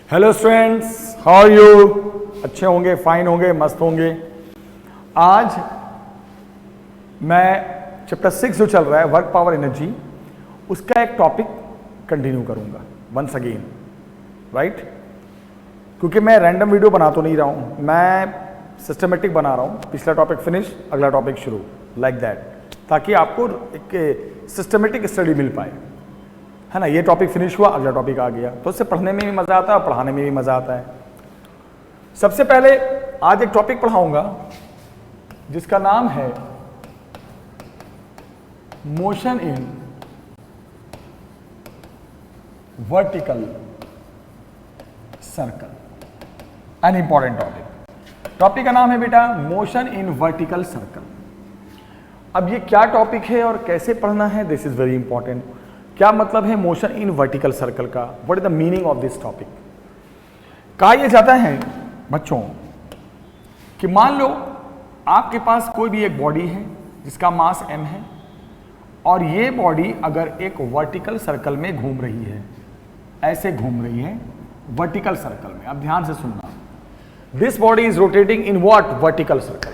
Hello students, how are you? अच्छे होंगे, fine होंगे, मस्त होंगे। आज मैं चैप्टर 6 जो चल रहा है वर्क पावर एनर्जी, उसका एक टॉपिक कंटिन्यू करूंगा वंस अगेन, राइट? क्योंकि मैं रैंडम वीडियो बना तो नहीं रहा हूं, मैं सिस्टमेटिक बना रहा हूं। पिछला टॉपिक फिनिश, अगला टॉपिक शुरू, लाइक दैट, ताकि आपको एक सिस्टमेटिक स्टडी मिल पाए, है ना। ये टॉपिक फिनिश हुआ, अगला टॉपिक आ गया, तो उससे पढ़ने में भी मजा आता है और पढ़ाने में भी मजा आता है। सबसे पहले आज एक टॉपिक पढ़ाऊंगा जिसका नाम है motion in vertical circle, an important topic. Topic का नाम है बेटा मोशन इन वर्टिकल सर्कल। अब ये क्या टॉपिक है और कैसे पढ़ना है, दिस इज वेरी इंपॉर्टेंट। क्या मतलब है मोशन इन वर्टिकल सर्कल का? What is the meaning of this topic? कहा यह जाता है बच्चों कि मान लो आपके पास कोई भी एक बॉडी है जिसका मास m है, और ये बॉडी अगर एक वर्टिकल सर्कल में घूम रही है, ऐसे घूम रही है वर्टिकल सर्कल में। अब ध्यान से सुनना, this body is rotating in what? Vertical circle.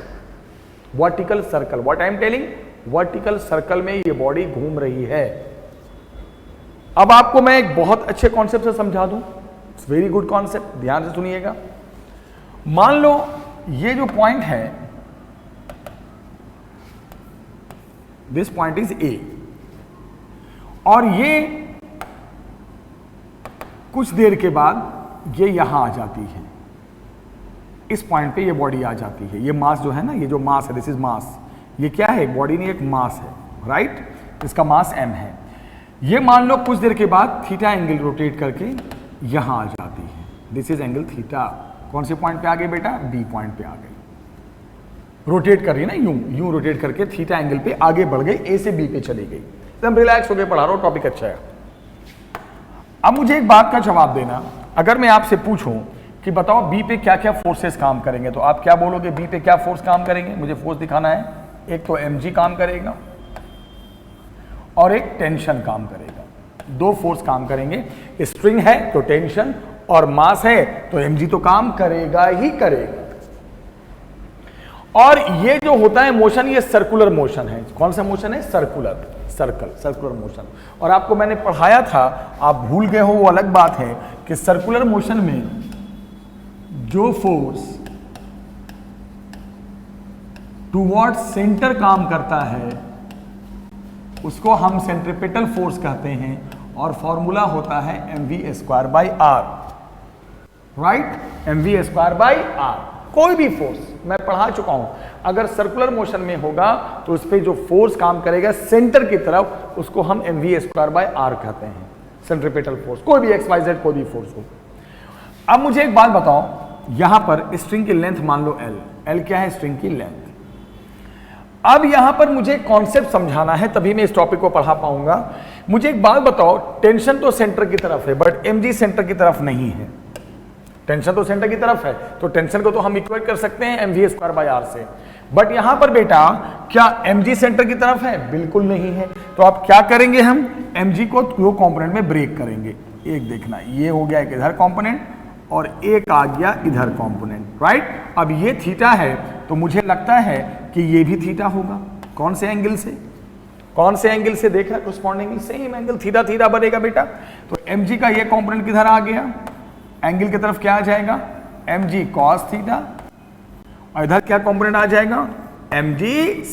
Vertical circle, what I am telling? Vertical circle में ये बॉडी घूम रही है। अब आपको मैं एक बहुत अच्छे कॉन्सेप्ट से समझा दूं, इट्स वेरी गुड कॉन्सेप्ट, ध्यान से सुनिएगा। मान लो ये जो पॉइंट है, दिस पॉइंट इज ए, और ये कुछ देर के बाद ये यहां आ जाती है, इस पॉइंट पे ये बॉडी आ जाती है। ये मास जो है ना, ये जो मास है, दिस इज मास। ये क्या है? बॉडी नहीं, एक मास है, राइट? इसका मास m है। ये मान लो कुछ देर के बाद थीटा एंगल रोटेट करके यहां आ जाती है, दिस इज एंगल थीटा। कौन से पॉइंट पे आ गई बेटा? बी पॉइंट पे आ गई। रोटेट कर रही है ना, यूं रोटेट करके थीटा एंगल पे आगे बढ़ गई, ए से बी पे चली गई। एकदम रिलैक्स होकर पढ़ा रहा हूं, टॉपिक अच्छा है। अब मुझे एक बात का जवाब देना, अगर मैं आपसे पूछूं कि बताओ बी पे क्या क्या फोर्सेस काम करेंगे, तो आप क्या बोलोगे? बी पे क्या फोर्स काम करेंगे? मुझे फोर्स दिखाना है। एक तो mg काम करेगा और एक टेंशन काम करेगा। दो फोर्स काम करेंगे। स्प्रिंग है तो टेंशन, और मास है तो mg तो काम करेगा ही करेगा। और ये जो होता है मोशन, ये सर्कुलर मोशन है। कौन सा मोशन है? Circular, circular motion. और आपको मैंने पढ़ाया था, आप भूल गए हो वो अलग बात है, कि सर्कुलर मोशन में जो फोर्स टुवर्ड्स सेंटर काम करता है उसको हम सेंट्रीपिटल फोर्स कहते हैं, और फॉर्मूला होता है mv²/r, राइट? mv²/r। कोई भी फोर्स मैं पढ़ा चुका हूं, अगर सर्कुलर मोशन में होगा तो उस पर जो फोर्स काम करेगा सेंटर की तरफ, उसको हम mv²/r कहते हैं, सेंट्रीपिटल फोर्स। कोई भी XYZ कोई भी फोर्स हो। अब मुझे एक बात बताओ, यहां पर स्ट्रिंग की लेंथ मान लो L क्या है? स्ट्रिंग की लेंथ। अब यहां पर मुझे कॉन्सेप्ट समझाना है, तभी मैं इस टॉपिक को पढ़ा पाऊंगा। मुझे एक बात बताओ, टेंशन तो सेंटर की तरफ है, बट mg सेंटर की तरफ नहीं है। टेंशन तो सेंटर की तरफ है, तो टेंशन को तो हम इक्वेट कर सकते हैं mv²/r से, बट यहां पर बेटा क्या mg सेंटर की तरफ है? बिल्कुल नहीं है। तो आप क्या करेंगे? हम mg को दो कंपोनेंट में ब्रेक करेंगे। एक देखना, ये हो गया एक इधर कंपोनेंट और एक आ गया इधर कंपोनेंट, राइट? अब ये थीटा है, तो मुझे लगता है कि ये भी थीटा होगा। कौन से एंगल से? कौन से एंगल से? देखा correspondingly same angle theta theta बनेगा बेटा। तो mg का ये कंपोनेंट किधर आ गया? एंगल की तरफ क्या आ जाएगा? mg cos थीटा, और इधर क्या कंपोनेंट आ जाएगा? mg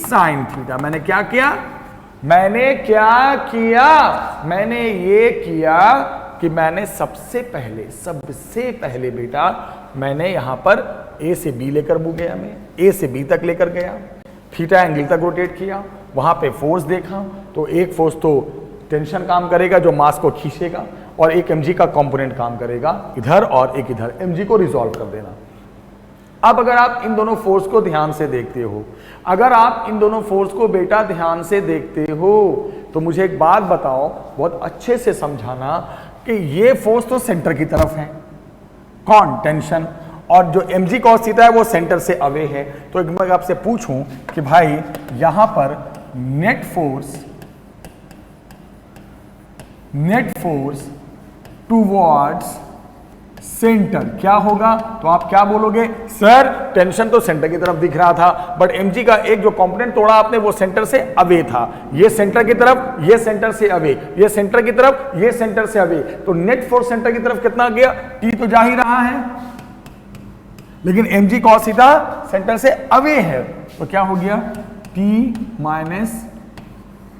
sin theta. मैंने क्या किया? मैंने ये किया कि मैंने सबसे पहले बेटा मैंने यहां पर A से B लेकर गया, मैं A से B तक लेकर गया, थीटा एंगल तक रोटेट किया, वहां पे फोर्स देखा, तो एक फोर्स तो टेंशन काम करेगा जो मास को खींचेगा, और एक mg का कंपोनेंट काम करेगा इधर और एक इधर। mg को रिजॉल्व कर देना। अब अगर आप इन दोनों फोर्स को ध्यान से देखते हो, बेटा ध्यान से देखते हो, तो मुझे एक बात बताओ, बहुत अच्छे से समझाना, कि ये फोर्स तो सेंटर की तरफ है, कौन? टेंशन, और जो mg cos थीटा है वो सेंटर से अवे है। तो एक मैं आपसे पूछूं कि भाई यहां पर नेट फोर्स towards सेंटर क्या होगा? तो आप क्या बोलोगे? सर टेंशन तो सेंटर की तरफ दिख रहा था, बट mg का एक जो कंपोनेंट तोड़ा आपने वो सेंटर से अवे था। ये सेंटर की तरफ, ये सेंटर से अवे, ये सेंटर की तरफ, ये सेंटर से अवे, तो नेट फोर्स सेंटर की तरफ कितना गया? t तो जा ही रहा है, लेकिन mg cos थीटा सेंटर से अवे है, तो क्या हो गया? t minus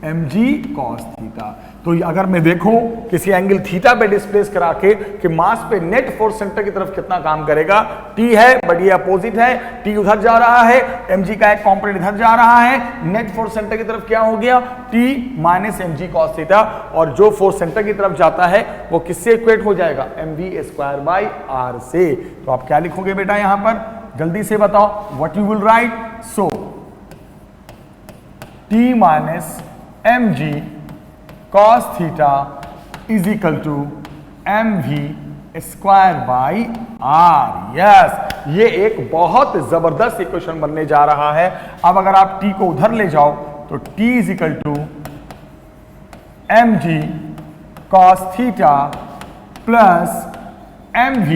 mg cos theta. तो अगर मैं देखूं किसी एंगल थीटा पे डिस्प्लेस करा के कि मास पे नेट फोर्स सेंटर की तरफ कितना काम करेगा, t है बट ये अपोजिट है, t उधर जा रहा है, mg का एक कंपोनेंट इधर जा रहा है, नेट फोर्स सेंटर की तरफ क्या हो गया? t minus mg cos theta, और जो फोर्स सेंटर की तरफ जाता है वो किससे इक्वेट हो जाएगा? mv स्क्वायर बाई r से। तो आप क्या लिखोगे बेटा यहां पर? जल्दी से बताओ, what you will write? So t minus mg cos theta is equal to mv square by r। Yes, ये एक बहुत जबरदस्त इक्वेशन बनने जा रहा है। अब अगर आप t को उधर ले जाओ तो t is equal to mg cos theta plus mv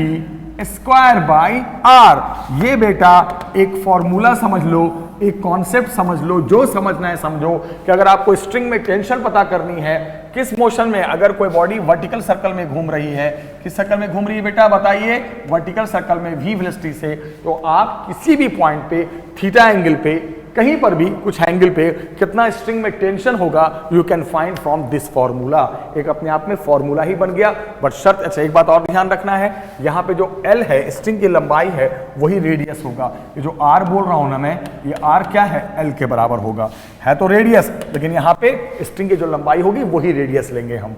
square by r। ये बेटा एक फॉर्मूला समझ लो, एक कॉन्सेप्ट समझ लो, जो समझना है समझो कि अगर आपको स्ट्रिंग में टेंशन पता करनी है, किस मोशन में अगर कोई बॉडी वर्टिकल सर्कल में घूम रही है, किस सर्कल में घूम रही है बेटा बताइए? वर्टिकल सर्कल में v वेलोसिटी से, तो आप किसी भी पॉइंट पे थीटा एंगल पे कहीं पर भी कुछ एंगल पे कितना स्ट्रिंग में टेंशन होगा, you can find from this formula. एक अपने आप में फॉर्मूला ही बन गया, बट शर्त, अच्छा एक बात और ध्यान रखना है, यहाँ पे जो L है स्ट्रिंग की लंबाई है वही रेडियस होगा। ये जो R बोल रहा हूं ना मैं, ये R क्या है? L के बराबर होगा, है तो रेडियस, लेकिन यहाँ पे स्ट्रिंग की जो लंबाई होगी वही रेडियस लेंगे हम।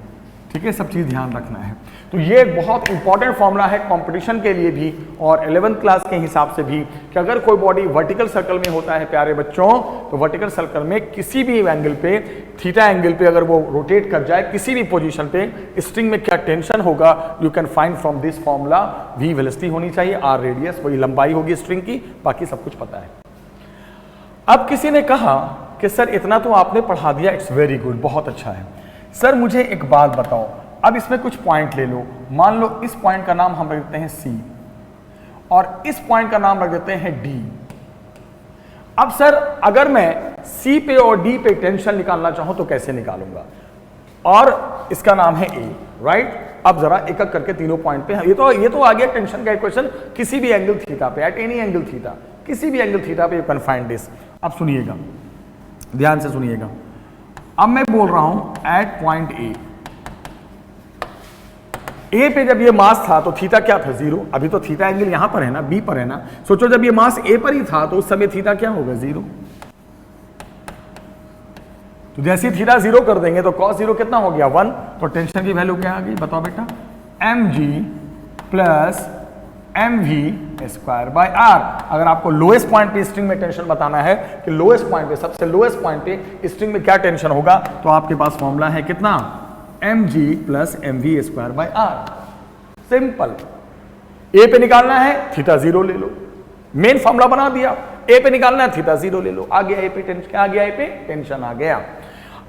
ठीक है, सब चीज ध्यान रखना है। तो ये एक बहुत इंपॉर्टेंट फॉर्मूला है कंपटीशन के लिए भी और 11th क्लास के हिसाब से भी, कि अगर कोई बॉडी वर्टिकल सर्कल में होता है प्यारे बच्चों, तो वर्टिकल सर्कल में किसी भी एंगल पे, थीटा एंगल पे अगर वो रोटेट कर जाए किसी भी पोजीशन पे, स्ट्रिंग में क्या टेंशन होगा, you can find from this formula. v velocity होनी चाहिए, r रेडियस, वही लंबाई होगी स्ट्रिंग की, बाकी सब कुछ पता है। अब किसी ने कहा कि सर इतना तो आपने पढ़ा दिया, इट्स वेरी गुड, बहुत अच्छा है। सर मुझे एक बात बताओ, अब इसमें कुछ पॉइंट ले लो, मान लो इस पॉइंट का नाम हम रख देते हैं C और इस पॉइंट का नाम रख देते हैं D। अब सर अगर मैं C पे और D पे टेंशन निकालना चाहूं तो कैसे निकालूंगा? और इसका नाम है A, राइट? अब जरा एक एक करके तीनों पॉइंट पे, ये तो आ गया टेंशन का इक्वेशन, किसी भी एंगल थीटा पे, एट एनी एंगल थीटा, किसी भी एंगल थीटा पे यू कैन फाइंड दिस। अब सुनिएगा, ध्यान से सुनिएगा। अब मैं बोल रहा हूं एट पॉइंट ए पे जब ये मास था तो थीटा क्या था? 0। अभी तो थीटा एंगल यहां पर है ना, बी पर है ना। सोचो जब ये मास ए पर ही था तो उस समय थीटा क्या होगा? 0। तो जैसे ही थीटा 0 कर देंगे तो cos 0 कितना हो गया? 1। तो टेंशन की वैल्यू क्या आ गई बताओ बेटा? mg plus mv square by r। अगर आपको लोएस्ट पॉइंट पे स्ट्रिंग में टेंशन बताना है कि लोएस्ट पॉइंट पे, सबसे लोएस्ट पॉइंट पे स्ट्रिंग में क्या टेंशन होगा, तो आपके पास फॉर्मूला है कितना? mg plus mv square by r। Simple. A पे निकालना है थीटा 0 ले लो, मेन फॉर्मूला बना दिया। ए पे निकालना है थीटा 0 ले लो, आ गया ए पे टेंशन, क्या आ गया? ए पे टेंशन आ गया।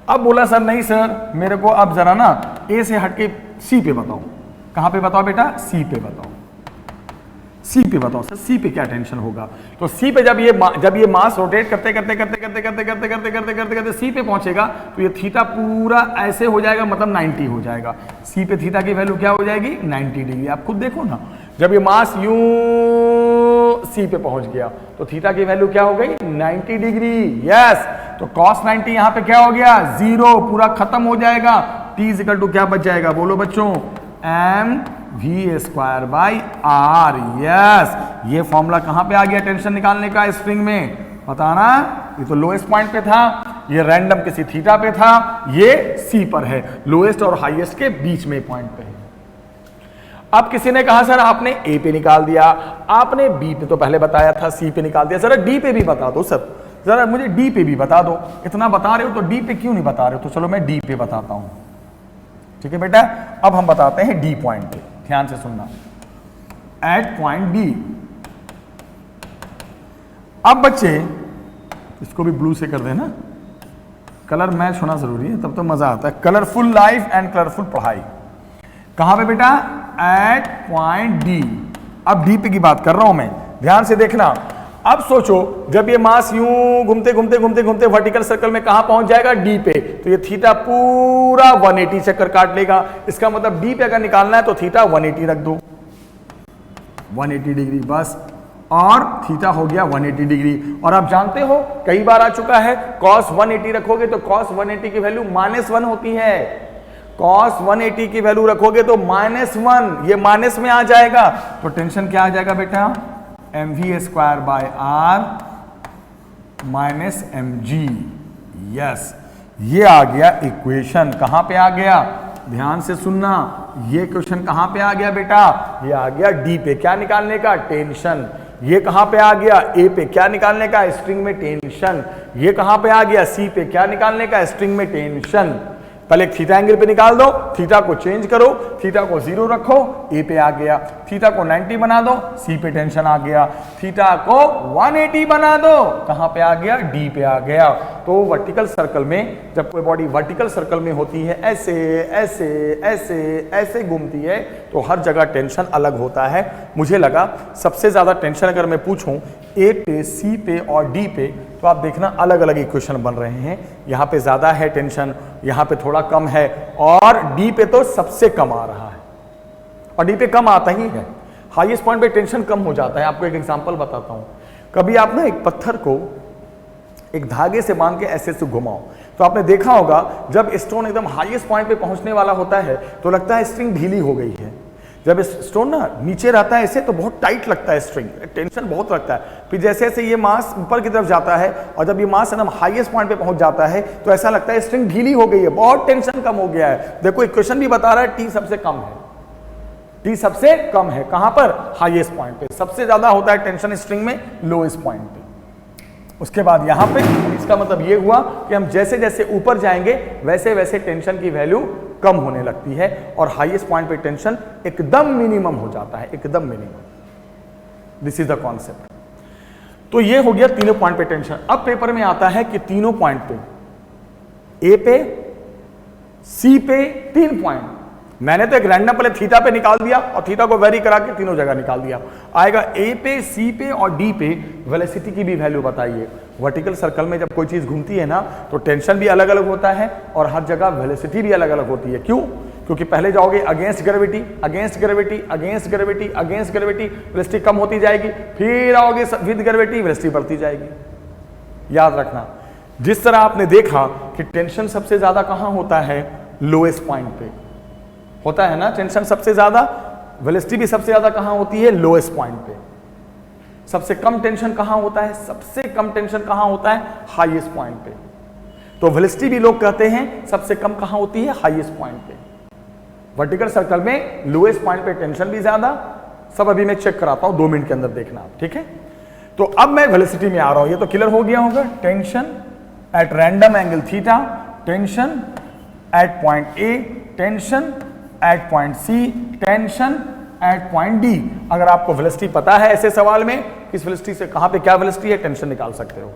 अब बोला सर नहीं सर मेरे को अब जरा ना ए से हटके सी पे बताओ। कहां पे बताओ बेटा? सी पे बताओ, सी पे बताओ सर, सी पे क्या टेंशन होगा? तो सी पे जब ये मास रोटेट करते करते सी पे पहुंचेगा तो ये थीटा पूरा ऐसे हो जाएगा, मतलब 90 हो जाएगा। सी पे थीटा की वैल्यू क्या हो जाएगी? 90 डिग्री। आप खुद देखो ना, जब ये मास यूं सी पे पहुंच गया तो थीटा की वैल्यू क्या हो गई? 90 डिग्री। यस, तो cos 90 यहां पे क्या हो गया? 0, पूरा खत्म हो जाएगा। t इज इक्वल टू क्या बच जाएगा? बोलो बच्चों, mv square by r। Yes, ये फॉर्मूला कहां पे आ गया टेंशन निकालने का स्ट्रिंग में? पता ना, ये तो लोएस्ट पॉइंट पे था, ये रैंडम किसी थीटा पे था, ये सी पर है, लोएस्ट और हाईएस्ट के बीच में पॉइंट पे है। अब किसी ने कहा सर आपने ए पे निकाल दिया, आपने बी पे तो पहले बताया था, सी पे निकाल दिया, जरा डी पे भी बता दो सर, जरा मुझे डी पे भी बता दो। इतना बता रहे हो तो डी पे क्यों नहीं बता रहे हो? तो चलो मैं डी पे बताता हूं। ठीक है बेटा, अब हम बताते हैं डी पॉइंट पे, ध्यान से सुनना। एट पॉइंट डी, अब बच्चे इसको भी ब्लू से कर देना, कलर मैच होना जरूरी है, तब तो मजा आता है। कलरफुल लाइफ एंड कलरफुल पढ़ाई कहां पे बेटा? At point D. अब डी पे की बात कर रहा हूं मैं, ध्यान से देखना। अब सोचो जब ये मास यूं घूमते घूमते घूमते घूमते वर्टिकल सर्कल में कहां पहुंच जाएगा, डी पे, तो ये थीटा पूरा 180 चक्कर काट लेगा। इसका मतलब डी पे अगर निकालना है तो थीटा 180 रख दो, 180 डिग्री बस, और थीटा हो गया 180 डिग्री। और आप जानते हो कई बार आ चुका है, cos 180 रखोगे तो cos 180 की वैल्यू -1 होती है। cos 180 की वैल्यू रखोगे तो -1, ये माइनस में आ जाएगा, तो टेंशन क्या आ जाएगा बेटा, mv²/r - mg। यस, ये आ गया इक्वेशन। कहां पे आ गया, ध्यान से सुनना, ये क्वेश्चन कहां पे आ गया बेटा, ये आ गया डी पे, क्या निकालने का, टेंशन। ये कहां पे आ गया, ए पे, क्या निकालने का, स्ट्रिंग में टेंशन। ये कहां पे आ गया, सी पे, क्या निकालने का, स्ट्रिंग में टेंशन। पहले थीटा एंगल पे निकाल दो, थीटा को चेंज करो, थीटा को 0 रखो, ए पे आ गया। थीटा को 90 बना दो, सी पे टेंशन आ गया। थीटा को 180 बना दो, कहां पे आ गया, डी पे आ गया। तो वर्टिकल सर्कल में, जब कोई बॉडी वर्टिकल सर्कल में होती है, ऐसे ऐसे ऐसे ऐसे घूमती है, तो हर जगह टेंशन अलग होता है। मुझे लगा सबसे ज्यादा टेंशन अगर मैं पूछूं ए पे, सी पे और डी पे, तो आप देखना अलग अलग इक्वेशन बन रहे हैं। यहां पे ज्यादा है टेंशन, यहां पे थोड़ा कम है, और डी पे तो सबसे कम आ रहा है, और डी पे कम आता ही है। हाईएस्ट पॉइंट पे टेंशन कम हो जाता है। आपको एक एग्जांपल बताता हूं। कभी आप ना एक पत्थर को एक धागे से बांध के ऐसे से घुमाओ, तो आपने देखा होगा जब स्टोन एकदम हाईएस्ट पॉइंट पे पहुंचने वाला होता है तो लगता है स्ट्रिंग ढीली हो गई है। जब स्टोन ना नीचे रहता है ऐसे तो बहुत टाइट लगता है, स्ट्रिंग टेंशन बहुत लगता है। फिर जैसे जैसे ये मास ऊपर की तरफ जाता है और जब ये मास एकदम हाईएस्ट पॉइंट पे पहुंच जाता है तो ऐसा लगता है स्ट्रिंग ढीली हो गई है, बहुत टेंशन कम हो गया है। देखो इक्वेशन भी बता रहा है टी सबसे कम है, टी सबसे कम है। कहां पर, हाईएस्ट पॉइंट पे। सबसे ज्यादा होता है टेंशन स्ट्रिंग में लोएस्ट पॉइंट पे। उसके बाद यहां पे, इसका मतलब ये हुआ कि हम जैसे जैसे ऊपर जाएंगे वैसे वैसे टेंशन की वैल्यू कम होने लगती है, और हाईएस्ट पॉइंट पे टेंशन एकदम मिनिमम हो जाता है, एकदम minimum. This is the concept. तो ये हो गया तीनों पॉइंट पे टेंशन। अब पेपर में आता है कि तीनों पॉइंट पे, ए पे, सी पे, 3 पॉइंट, मैंने तो एक रैंडम पहले थीटा पे निकाल दिया और थीटा को वेरी करा के तीनों जगह निकाल दिया। आएगा ए पे, सी पे और डी पे, वेलोसिटी की भी वैल्यू बताइए। वर्टिकल सर्कल में जब कोई चीज घूमती है ना तो टेंशन भी अलग अलग होता है और हर जगह वेलोसिटी भी अलग अलग होती है। क्यों? क्योंकि पहले जाओगे against gravity, against gravity, against gravity, against gravity, velocity कम होती जाएगी। फिर आओगे विद ग्रेविटी, वेलोसिटी बढ़ती जाएगी। याद रखना, जिस तरह आपने देखा कि टेंशन सबसे ज्यादा कहां होता है, लोएस्ट पॉइंट पे होता है ना टेंशन सबसे ज्यादा, वेलोसिटी भी सबसे ज्यादा कहां होती है, लोएस्ट पॉइंट पे। सबसे कम टेंशन कहां होता है, सबसे कम टेंशन कहां होता है, हाईएस्ट पॉइंट पे। तो वेलोसिटी भी लोग कहते हैं सबसे कम कहां होती है, हाईएस्ट पॉइंट पे। वर्टिकल सर्कल में लोएस्ट पॉइंट पे टेंशन भी ज्यादा, सब अभी मैं चेक कराता हूं 2 मिनट के अंदर, देखना आप, ठीक है। तो अब मैं वेलोसिटी में आ रहा हूं, ये तो क्लियर हो गया होगा। Tension at random angle theta, tension at point A, tension at point C, tension at point D. अगर आपको वेलोसिटी पता है ऐसे सवाल में किस वेलोसिटी से कहां पे क्या वेलोसिटी है, टेंशन निकाल सकते हो।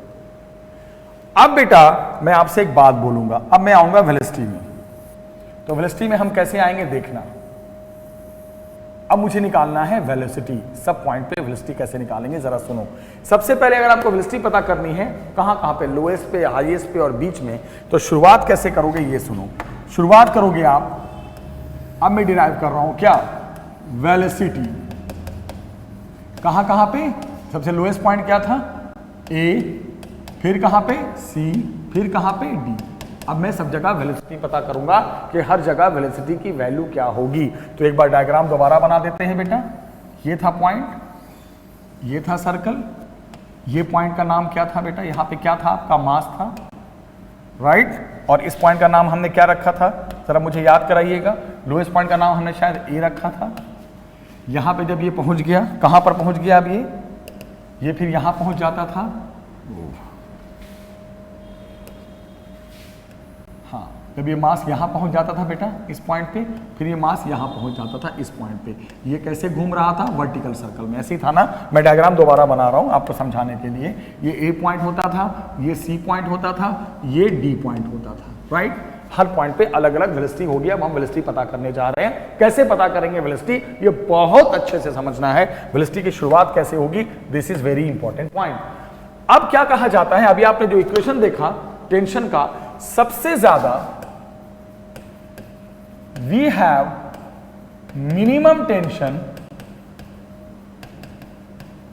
अब बेटा मैं आपसे एक बात बोलूंगा, अब मैं आऊंगा वेलोसिटी में। तो वेलोसिटी में हम कैसे आएंगे देखना। अब मुझे निकालना है वेलोसिटी, सब पॉइंट पे वेलोसिटी कैसे निकालेंगे जरा सुनो। सबसे पहले अगर आपको वेलोसिटी पता करनी है कहां कहां पे, लोएस्ट पे, हाईएस्ट पे और बीच में, तो शुरुआत कैसे करोगे ये सुनो। शुरुआत करोगे आप, अब मैं डिराइव कर रहा हूं क्या, वेलोसिटी कहां कहां पे, सबसे लोएस्ट पॉइंट क्या था, ए, फिर कहां पे, सी, फिर कहां पे, डी। अब मैं सब जगह वेलोसिटी पता करूंगा कि हर जगह वेलोसिटी की वैल्यू क्या होगी। तो एक बार डायग्राम दोबारा बना देते हैं बेटा। ये था पॉइंट, ये था सर्कल, ये पॉइंट का नाम क्या था बेटा, यहां पे क्या था आपका, मास था, राइट। और इस पॉइंट का नाम हमने क्या रखा था, जरा मुझे याद कराइएगा। लोएस्ट पॉइंट का नाम हमने शायद ए रखा था। यहां पे जब ये पहुंच गया, कहां पर पहुंच गया, अब ये फिर यहां पहुंच जाता था, हाँ, जब ये मास यहां पहुंच जाता था बेटा इस पॉइंट पे, फिर ये मास यहां पहुंच जाता था इस पॉइंट पे। ये कैसे घूम रहा था, वर्टिकल सर्कल में। ऐसे ही था ना, मैं डायग्राम दोबारा बना रहा हूं आपको समझाने के लिए। ये ए पॉइंट होता था, ये सी पॉइंट होता था, ये डी पॉइंट होता था, राइट। हर पॉइंट पे अलग अलग वेलोसिटी होगी। अब हम वेलोसिटी पता करने जा रहे हैं। कैसे पता करेंगे वेलोसिटी, ये बहुत अच्छे से समझना है। वेलोसिटी की शुरुआत कैसे होगी, this is very important point. अब क्या कहा जाता है, अभी आपने जो इक्वेशन देखा टेंशन का, सबसे ज्यादा वी हैव मिनिमम टेंशन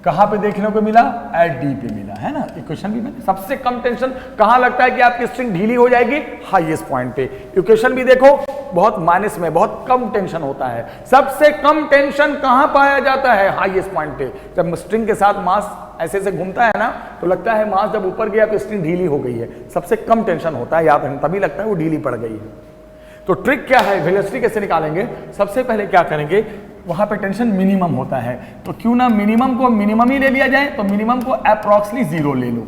कहां पे देखने को मिला, एट डी पे मिला, है ना। इक्वेशन भी मैंने, सबसे कम टेंशन कहां लगता है कि आपकी स्ट्रिंग ढीली हो जाएगी, हाईएस्ट पॉइंट पे। इक्वेशन भी देखो, बहुत माइनस में, बहुत कम टेंशन होता है। सबसे कम टेंशन कहां पाया जाता है, हाईएस्ट पॉइंट पे। जब स्ट्रिंग के साथ मास ऐसे से घूमता है ना, तो लगता है मास जब ऊपर गया तो स्ट्रिंग ढीली हो गई है। सबसे कम टेंशन होता है, याद रखना, तभी लगता है वो ढीली पड़ गई है। तो ट्रिक क्या है, वेलोसिटी कैसे निकालेंगे, सबसे पहले क्या करेंगे, वहां पे टेंशन मिनिमम होता है, तो क्यों ना मिनिमम को मिनिमम ही ले लिया जाए, तो मिनिमम को अप्रॉक्सली 0 ले लो।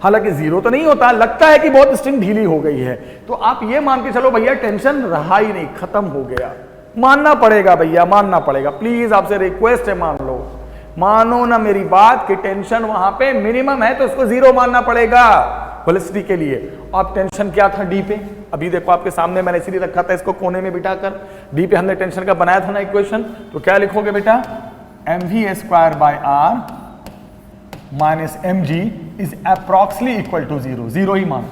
हालांकि 0 तो नहीं होता, लगता है कि बहुत स्ट्रिंग ढीली हो गई है, तो आप ये मान के चलो भैया टेंशन रहा ही नहीं, खत्म हो गया। मानना पड़ेगा भैया, मानना पड़ेगा, प्लीज आपसे रिक्वेस्ट है, मान लो, मानो ना मेरी बात कि टेंशन वहां पे मिनिमम है, तो उसको 0 मानना पड़ेगा वेलोसिटी के लिए। अब टेंशन क्या था डी पे, अभी देखो आपके सामने मैंने इसीलिए रखा था इसको कोने में बिठाकर। डी पे हमने टेंशन का बनाया था ना इक्वेशन, तो क्या लिखोगे बेटा, mv² r minus mg is approximately equal to 0, 0 ही मान।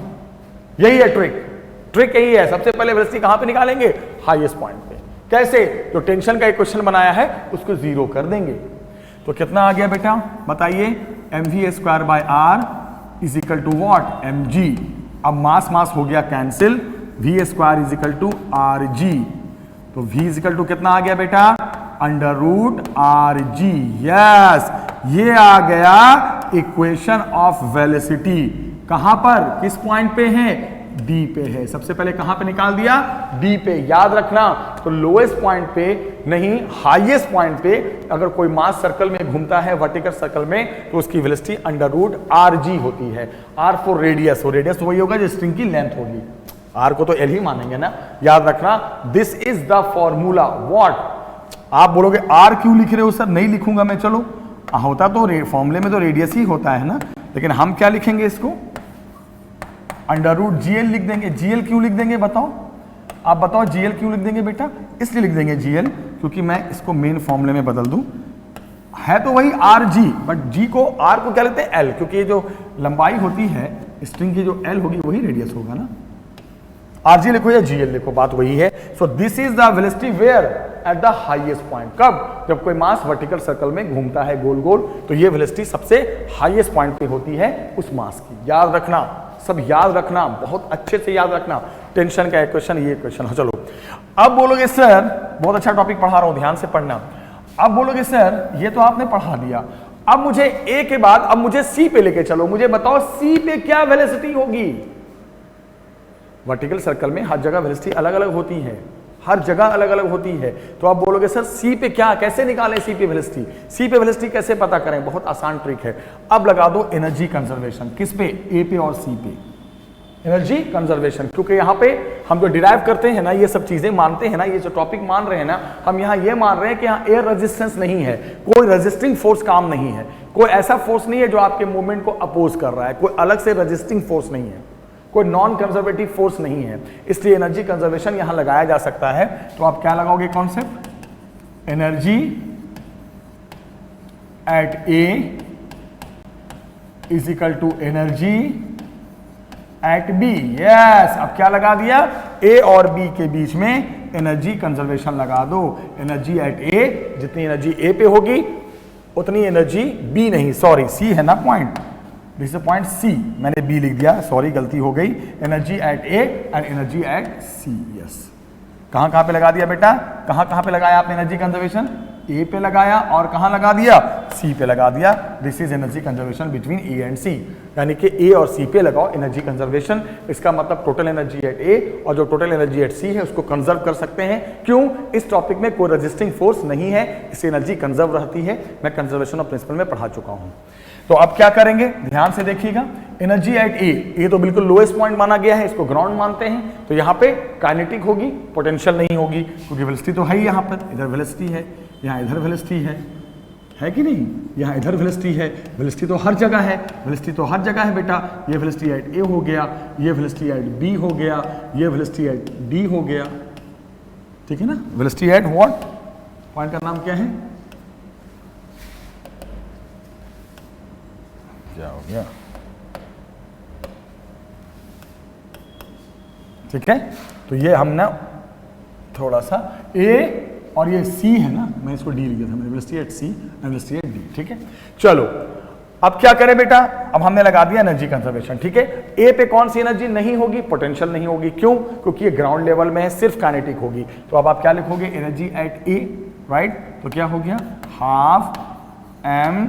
यही है ट्रिक, ट्रिक यही है। सबसे पहले वेलोसिटी कहां पे निकालेंगे, हाईएस्ट पॉइंट पे। कैसे, जो टेंशन का इक्वेशन बनाया है उसको 0 कर देंगे। तो कितना आ गया बेटा, बताइए, mv² r is equal to what, mg। अब मास मास हो गया cancel, v² is equal to rg, तो v इज इक्वल टू कितना आ गया बेटा, √rg। यस, ये आ गया इक्वेशन ऑफ वेलोसिटी। कहां पर, किस पॉइंट पे है, डी पे है। सबसे पहले कहां पे निकाल दिया, डी पे। याद रखना, तो लोएस्ट पॉइंट पे नहीं, हाईएस्ट पॉइंट पे अगर कोई मास सर्कल में घूमता है, वर्टिकल सर्कल में, तो उसकी वेलोसिटी √rg होती है। r फॉर रेडियस, हो रेडियस तो वही होगा जो स्ट्रिंग की लेंथ होगी। r को तो l ही मानेंगे ना, याद रखना। This is the formula. What, आप बोलोगे r क्यों लिख रहे हो सर, नहीं लिखूंगा मैं, चलो होता तो फॉर्मूले में तो रेडियस ही होता है ना, लेकिन हम क्या लिखेंगे इसको, √gl लिख देंगे। gl क्यों लिख देंगे बताओ, आप बताओ gl क्यों लिख देंगे बेटा, इसलिए लिख देंगे gl क्योंकि मैं इसको मेन फॉर्मूले में बदल दूं, है तो वही rg, बट g को, r को क्या लेते हैं l, क्योंकि ये जो लंबाई होती है स्ट्रिंग की, जो l होगी वही रेडियस होगा ना। rg लिखो या gl लिखो, बात वही है। So this is the velocity where, at the highest point. कब, जब कोई मास वर्टिकल सर्कल में घूमता है गोल गोल, तो ये वेलोसिटी सबसे हाईएस्ट पॉइंट पे होती है उस मास की। याद रखना, सब याद रखना, बहुत अच्छे से याद रखना। टेंशन का इक्वेशन, ये इक्वेशन। चलो अब बोलोगे सर, बहुत अच्छा टॉपिक पढ़ा रहा हूं, ध्यान से पढ़ना। अब बोलोगे सर ये तो आपने पढ़ा दिया, अब मुझे ए के बाद अब मुझे सी पे लेके चलो, मुझे बताओ सी पे क्या वेलोसिटी होगी। वर्टिकल सर्कल में हर जगह वेलोसिटी अलग अलग होती है, हर जगह अलग अलग होती है। तो आप बोलोगे सर सी पे क्या, कैसे निकालें सी पे वेलोसिटी, सी पे वेलोसिटी कैसे पता करें, बहुत आसान ट्रिक है। अब लगा दो एनर्जी कंजर्वेशन, किस पे, ए पे और सी पे, एनर्जी कंजर्वेशन। क्योंकि यहाँ पे हम जो डिराइव करते हैं ना, ये सब चीजें मानते हैं ना, ये जो टॉपिक मान रहे हैं ना, हम यहाँ ये मान रहे हैं कि यहाँ एयर रेजिस्टेंस नहीं है, कोई रेजिस्टिंग फोर्स काम नहीं है, कोई ऐसा फोर्स नहीं है जो आपके मूवमेंट को अपोज कर रहा है, कोई अलग से रेजिस्टिंग फोर्स नहीं है, कोई नॉन कंजर्वेटिव फोर्स नहीं है, इसलिए एनर्जी कंजर्वेशन यहां लगाया जा सकता है। तो आप क्या लगाओगे concept, energy at A is equal to energy at B. Yes, अब क्या लगा दिया, ए और बी के बीच में एनर्जी कंजर्वेशन लगा दो। एनर्जी एट ए, जितनी एनर्जी ए पे होगी उतनी एनर्जी बी नहीं, सॉरी सी है ना point, this is point C, मैंने बी लिख दिया, सॉरी गलती हो गई। Energy at A and energy at C. Yes, कहां कहां पे लगा दिया बेटा, कहां कहां पे लगाया आपने एनर्जी कंजर्वेशन, ए पे लगाया और कहां लगा दिया, सी पे लगा दिया। This is energy conservation between A and C, यानी कि ए और सी पे लगाओ एनर्जी कंजर्वेशन। इसका मतलब टोटल एनर्जी एट ए और जो टोटल एनर्जी एट सी है उसको कंजर्व कर सकते हैं। क्यों, इस टॉपिक में कोई रेजिस्टिंग फोर्स नहीं है, इससे एनर्जी कंजर्व रहती है। मैं कंजर्वेशन ऑफ प्रिंसिपल में पढ़ा चुका हूं। तो अब क्या करेंगे, ध्यान से देखिएगा, एनर्जी एट ए तो बिल्कुल लोएस्ट पॉइंट माना गया है, इसको ग्राउंड मानते हैं, तो यहाँ पे काइनेटिक होगी, पोटेंशियल नहीं होगी, क्योंकि वेलोसिटी तो है ही, यहाँ पर इधर वेलोसिटी है, यहाँ इधर वेलोसिटी है, है कि नहीं? यहाँ इधर वेलोसिटी है, वेलोसिटी तो हर जगह है, वेलोसिटी तो हर जगह है बेटा। ये वेलोसिटी एट ए हो गया, ये वेलोसिटी एट बी हो गया, ये वेलोसिटी एट डी हो गया, ठीक है ना? Velocity at what? पॉइंट का नाम क्या है? क्या हो गया? ठीक है, तो ये हमने थोड़ा सा ए और ये सी है ना, मैं इसको डी लिखा था, मैंने velocity at C and velocity at D, ठीक है। चलो अब क्या करें बेटा, अब हमने लगा दिया एनर्जी कंजर्वेशन, ठीक है। ए पे कौन सी एनर्जी नहीं होगी? पोटेंशियल नहीं होगी। क्यों? क्योंकि ये ग्राउंड लेवल में है, सिर्फ काइनेटिक होगी। तो अब आप क्या लिखोगे? Energy at A, right? तो क्या हो गया? Half M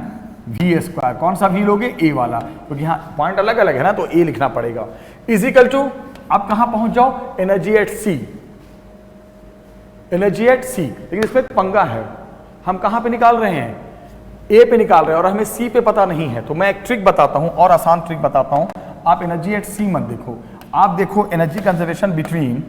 V square. कौन सा वी लोगे? ए वाला, क्योंकि यहाँ पॉइंट अलग अलग है ना, तो ए लिखना पड़ेगा। इजिकल टू, अब कहां पहुंच जाओ? Energy at C, energy at C. लेकिन इसमें पंगा है, हम कहां पे निकाल रहे हैं? ए पे निकाल रहे हैं, और हमें सी पे पता नहीं है। तो मैं एक ट्रिक बताता हूं, और आसान ट्रिक बताता हूं। आप एनर्जी एट सी मत देखो, आप देखो एनर्जी कंजर्वेशन बिटवीन,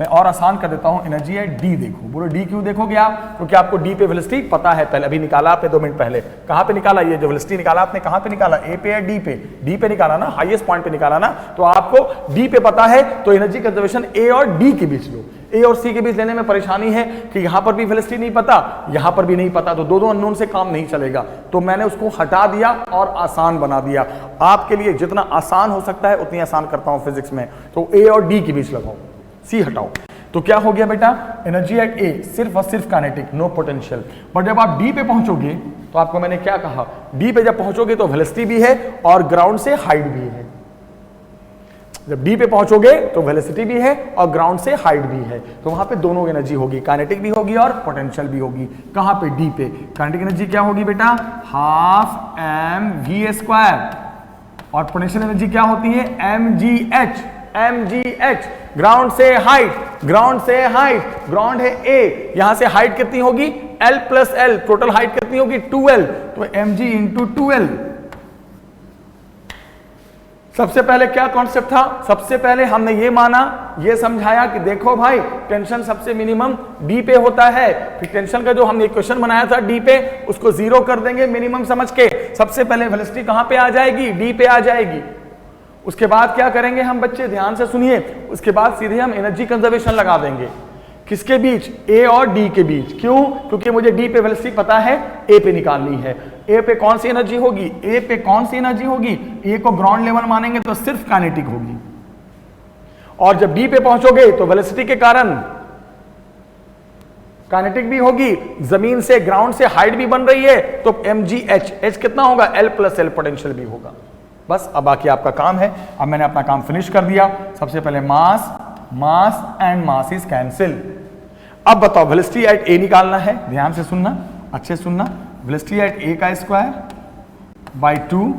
मैं और आसान कर देता हूं, एनर्जी एट डी देखो। बोलो डी क्यों देखोगे आप? क्योंकि आपको डी पे वेलोसिटी पता है, पहले अभी निकाला आपने 2 मिनट पहले। कहां पे निकाला? ये जो वेलोसिटी निकाला आपने कहां पे निकाला? ए पे या डी पे? डी पे निकाला ना, हाईएस्ट पॉइंट पे निकाला ना। तो आपको डी पे पता है, तो एनर्जी कंजर्वेशन ए और डी के बीच लो। ए और सी के बीच लेने में परेशानी है कि यहां पर भी वेलोसिटी नहीं पता, यहां पर भी नहीं पता, तो दो अननोन से काम नहीं चलेगा। तो मैंने उसको हटा दिया और आसान बना दिया। आपके लिए जितना आसान हो सकता है उतनी आसान करता हूं फिजिक्स में। तो ए और डी के बीच लगाओ, सी हटाओ। तो क्या हो गया बेटा? एनर्जी एट ए सिर्फ और सिर्फ काइनेटिक, नो पोटेंशियल। बट जब आप डी पे पहुंचोगे, तो आपको मैंने क्या कहा? डी पे जब पहुंचोगे तो वेलोसिटी भी है और ग्राउंड से हाइट भी है। जब डी पे पहुंचोगे तो वेलोसिटी भी है और ग्राउंड से हाइट भी है। तो वहां पे दोनों एनर्जी होगी, काइनेटिक भी होगी और पोटेंशियल भी होगी। कहां पे? डी पे। काइनेटिक एनर्जी क्या होगी बेटा? हाफ एम वी स्क्वायर, और पोटेंशियल एनर्जी क्या होती है? M G H. M G H, ground से हाइट, ग्राउंड से हाइट, ग्राउंड है ए, यहां से हाइट कितनी होगी? L plus L, total height कितनी होगी? 2l, तो एम जी इंटू 2l। सबसे पहले क्या कॉन्सेप्ट था? सबसे पहले हमने ये माना, ये समझाया कि देखो भाई, टेंशन सबसे मिनिमम डी पे होता है। फिर टेंशन का जो हमने इक्वेशन बनाया था डी पे, उसको 0 कर देंगे मिनिमम समझ के। सबसे पहले वेलोसिटी कहां पे आ जाएगी? डी पे आ जाएगी। उसके बाद क्या करेंगे हम बच्चे? ध्यान से सुनिए। उसके बाद सीधे हम एनर्जी कंजर्वेशन लगा देंगे। किसके बीच? ए और डी के बीच। क्यों? क्योंकि मुझे डी पे वेलोसिटी पता है, ए पे निकालनी है। ए पे कौन सी एनर्जी होगी? ए पे कौन सी एनर्जी होगी? ए को ग्राउंड लेवल मानेंगे तो सिर्फ काइनेटिक होगी। और जब डी पे पहुंचोगे तो वेलोसिटी के कारण काइनेटिक भी होगी, जमीन से ग्राउंड से हाइट भी बन रही है, तो एम जी एच, एच कितना होगा? एल प्लस एल, पोटेंशियल भी होगा। बस अब बाकी आपका काम है। अब मैंने अपना काम फिनिश कर दिया। सबसे पहले mass, mass and mass is cancel. अब बताओ वेलोसिटी एट ए निकालना है, ध्यान से सुनना, अच्छे सुनना। वेलोसिटी एट ए का square by 2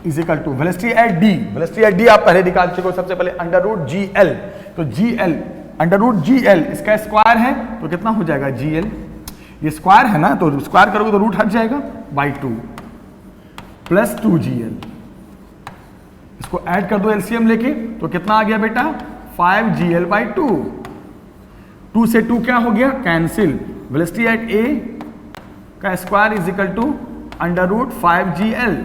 is equal to velocity at D. Velocity at D आप पहले निकाल चुके हो, सबसे पहले अंडर रूट जी एल। तो G L under root G L, इसका स्क्वायर है तो कितना हो जाएगा? G L. ये स्क्वायर है ना, तो स्क्वायर करोगे तो रूट हट जाएगा, बाई 2 प्लस 2 जी एल। इसको ऐड कर दो एलसीएम लेके, तो कितना आ गया बेटा? 5 जी एल बाई 2। 2 से 2 क्या हो गया? कैंसिल। वेलोसिटी एट ए का square is equal to under root 5 G L.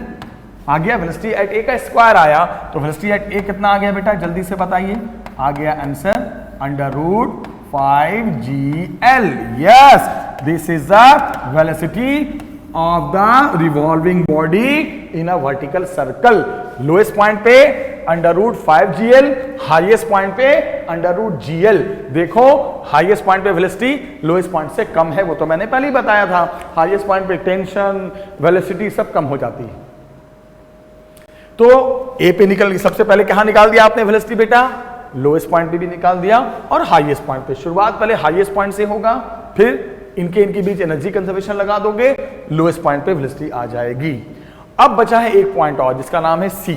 आ गया वेलोसिटी एट ए का स्क्वायर आया, तो वेलोसिटी एट ए कितना आ गया बेटा? जल्दी से बताइए। आ गया answer under root 5 G L. Yes, this is the velocity of the revolving body in a vertical circle. Lowest point पे under root 5 GL, highest point पे अंडर रूट GL। देखो हाईएस्ट पॉइंट पे वेलोसिटी लोएस्ट पॉइंट से कम है, वो तो मैंने पहले ही बताया था। हाईएस्ट पॉइंट पे टेंशन, वेलोसिटी सब कम हो जाती है। तो ए पे निकल, सबसे पहले कहां निकाल दिया आपने वेलोसिटी बेटा? लोएस्ट पॉइंट पे भी निकाल दिया और हाईएस्ट पॉइंट पे। शुरुआत पहले हाईएस्ट पॉइंट से होगा, फिर इनके बीच एनर्जी कंजर्वेशन लगा दोगे, लोएस्ट पॉइंट पे वेलोसिटी आ जाएगी। अब बचा है एक पॉइंट और, जिसका नाम है सी।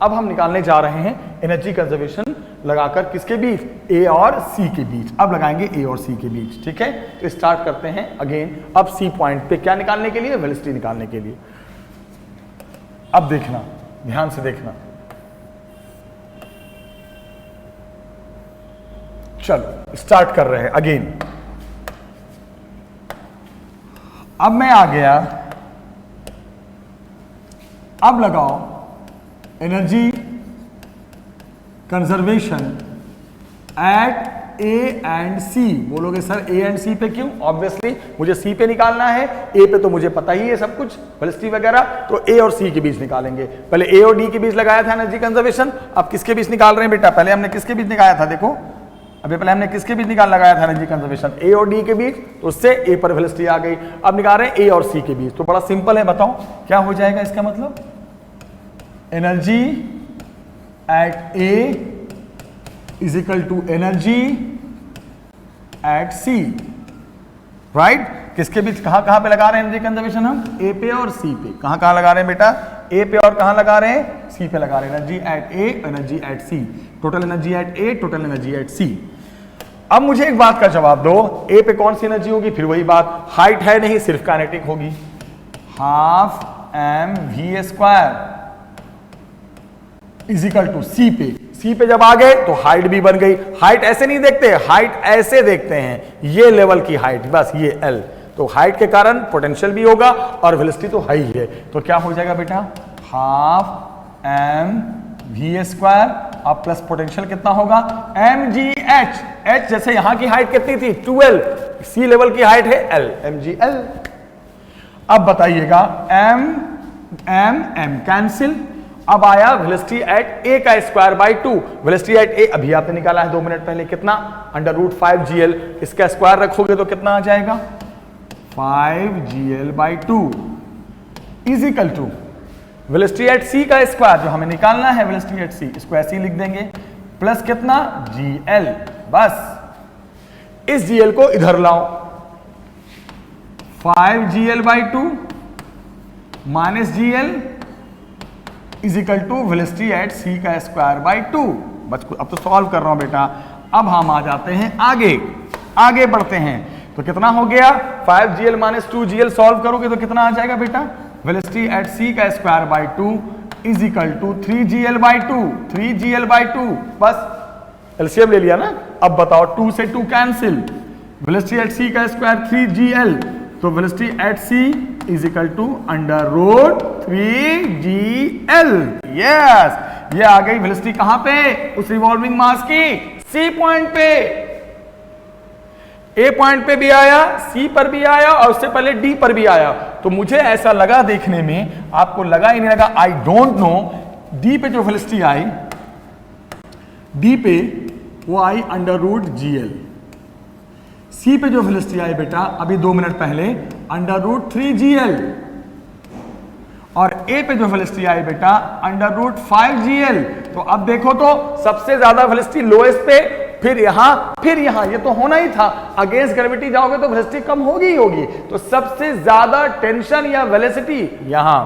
अब हम निकालने जा रहे हैं एनर्जी कंजर्वेशन लगाकर किसके बीच? ए और सी के बीच। अब लगाएंगे ए और सी के बीच, ठीक है। तो स्टार्ट करते हैं अगेन। अब सी पॉइंट पे क्या निकालने के लिए? वेलोसिटी निकालने के लिए। अब देखना, ध्यान से देखना। चलो स्टार्ट कर रहे हैं अगेन। अब मैं आ गया अब लगाओ energy conservation at A and C. बोलोगे सर ए एंड सी पे क्यों? ऑब्वियसली मुझे सी पे निकालना है, ए पे तो मुझे पता ही है सब कुछ वेलोसिटी वगैरह, तो ए और सी के बीच निकालेंगे। पहले ए और डी के बीच लगाया था एनर्जी कंजर्वेशन, अब किसके बीच निकाल रहे हैं बेटा? पहले हमने किसके बीच निकाला था? देखो अभी पहले हमने किसके बीच लगाया था एनर्जी कंजर्वेशन? ए और डी के बीच, तो उससे ए पर वेलोसिटी आ गई। अब निकाल रहे हैं ए और सी के बीच, तो बड़ा सिंपल है, बताओ क्या हो जाएगा इसका मतलब? Energy at A is equal to energy at C, right? किसके बीच, कहां पे लगा रहे हैं एनर्जी कंजर्वेशन हम? ए पे और सी पे। कहां लगा रहे हैं बेटा? ए पे और कहां लगा रहे हैं? सी पे लगा रहे हैं। Energy at A, energy at C, total energy at A, total energy at C. अब मुझे एक बात का जवाब दो, ए पे कौन सी एनर्जी होगी? फिर वही बात, हाइट है नहीं, सिर्फ काइनेटिक होगी, half M V square is equal to C पे। सी पे जब आ गए तो हाइट भी बन गई। हाइट ऐसे नहीं देखते, हाइट ऐसे देखते हैं, ये लेवल की हाइट, बस ये एल। तो हाइट के कारण पोटेंशियल भी होगा और वेलोसिटी तो हाई है, तो क्या हो जाएगा बेटा? हाफ एम वी स्क्वायर, अब प्लस पोटेंशियल कितना होगा? M G H. एच जैसे यहां की हाइट कितनी थी? 12, सी लेवल की हाइट है एल, एम जी एल। अब बताइएगा एम एम एम कैंसिल, अब आया वेलोसिटी एट ए का square by 2। Velocity at A अभी आपने निकाला है 2 मिनट पहले, कितना? अंडर रूट 5 GL, इसका स्क्वायर रखोगे तो कितना आ जाएगा? 5 GL by 2 is equal to velocity at C का स्क्वायर, जो हमें निकालना है वेलोसिटी एट सी, इसको ऐसे ही लिख देंगे, प्लस कितना? GL। बस इस GL को इधर लाओ, 5 GL by 2 minus GL is equal to velocity at C का स्क्वायर बाई 2। बस अब तो सॉल्व कर रहा हूं बेटा। अब हम आ जाते हैं आगे बढ़ते हैं, तो कितना हो गया? 5 GL माइनस 2 GL सॉल्व करोगे तो कितना आ जाएगा बेटा? वेलोसिटी एट सी का square by 2 is equal to 3 GL by 2, 3 GL by 2। बस एलसीएम ले लिया ना। अब बताओ 2 से 2 कैंसिल, वेलोसिटी एट सी का स्क्वायर 3 GL, तो velocity at C is equal to under root 3 GL। Yes, ये आ गई वेलोसिटी कहां पे? उस रिवॉल्विंग मास की सी पॉइंट पे। ए पॉइंट पे भी आया, सी पर भी आया और उससे पहले डी पर भी आया। तो मुझे ऐसा लगा देखने में, आपको लगा ही नहीं लगा, आई डोंट नो। डी पे जो वेलोसिटी आई, डी पे वो आई अंडर रूट GL। सी पे जो वेलोसिटी आई बेटा अभी 2 मिनट पहले, अंडर रूट 3 GL। और ए पे जो वेलोसिटी आई बेटा अंडर रूट 5 GL। तो अब देखो तो सबसे ज्यादा वेलोसिटी लोएस्ट पे, फिर यहां, ये तो होना ही था। अगेंस्ट ग्रेविटी जाओगे तो वेलोसिटी कम होगी ही होगी, तो सबसे ज्यादा टेंशन या वेलोसिटी यहां,